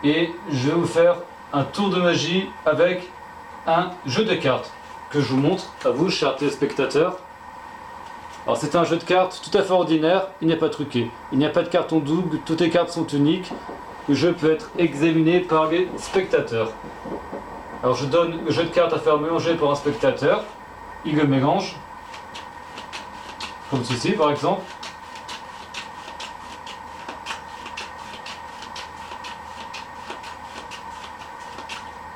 et je vais vous faire un tour de magie avec un jeu de cartes que je vous montre à vous, chers téléspectateurs. Alors c'est un jeu de cartes tout à fait ordinaire, il n'est pas truqué. Il n'y a pas de carton double, toutes les cartes sont uniques. Le jeu peut être examiné par les spectateurs. Alors je donne le jeu de cartes à faire mélanger par un spectateur. Il le mélange. Comme ceci par exemple.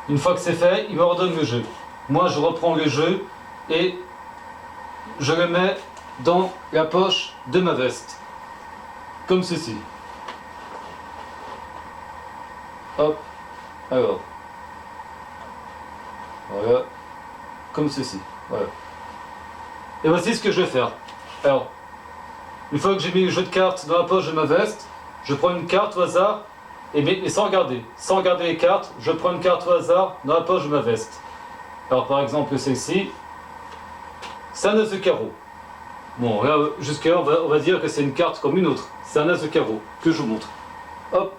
Une fois que c'est fait, il me redonne le jeu. Moi je reprends le jeu et je le mets dans la poche de ma veste. Comme ceci. Hop. Alors. Voilà. Comme ceci. Voilà. Et voici ce que je vais faire. Alors. Une fois que j'ai mis le jeu de cartes dans la poche de ma veste, je prends une carte au hasard. Et sans regarder les cartes, je prends une carte au hasard dans la poche de ma veste. Alors par exemple celle-ci, c'est un as de carreau. Bon là jusque-là on va dire que c'est une carte comme une autre. C'est un as de carreau que je vous montre. Hop.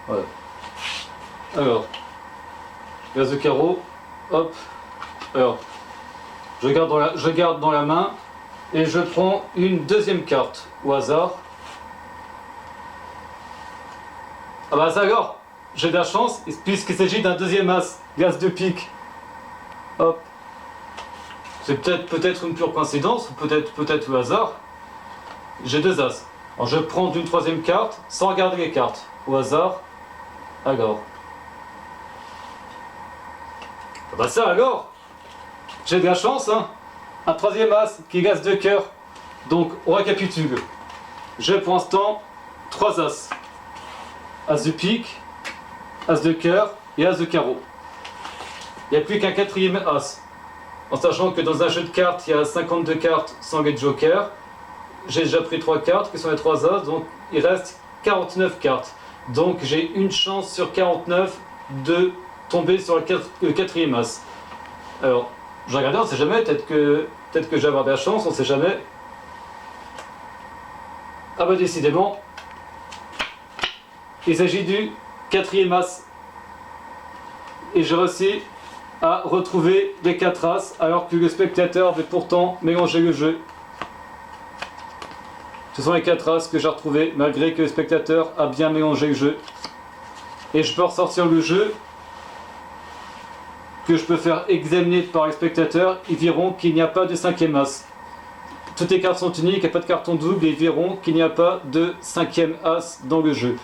Voilà. Alors, l'as de carreau, hop. Alors, je garde dans la main et je prends une deuxième carte au hasard. Ah bah ça alors, j'ai de la chance puisqu'il s'agit d'un deuxième as, l'as de pique. Hop. C'est peut-être une pure coïncidence, ou peut-être le hasard. J'ai deux as. Alors je prends une troisième carte sans regarder les cartes. Au hasard. Alors. Ah bah ça alors, j'ai de la chance hein. Un troisième as qui est l'as de cœur. Donc on récapitule. J'ai pour l'instant trois as. As de pique, as de cœur et as de carreau. Il n'y a plus qu'un quatrième as. En sachant que dans un jeu de cartes, il y a 52 cartes sans les jokers. J'ai déjà pris 3 cartes qui sont les 3 as, donc il reste 49 cartes. Donc j'ai une chance sur 49 de tomber sur le quatrième as. Alors, je regarde, on ne sait jamais, peut-être que je vais avoir de la chance, on ne sait jamais. Ah bah décidément, il s'agit du quatrième as. Et j'ai réussi à retrouver les 4 as alors que le spectateur avait pourtant mélangé le jeu. Ce sont les 4 as que j'ai retrouvés malgré que le spectateur a bien mélangé le jeu. Et je peux ressortir le jeu que je peux faire examiner par les spectateurs. Ils verront qu'il n'y a pas de cinquième as. Toutes les cartes sont uniques, il n'y a pas de carton double et ils verront qu'il n'y a pas de cinquième as dans le jeu.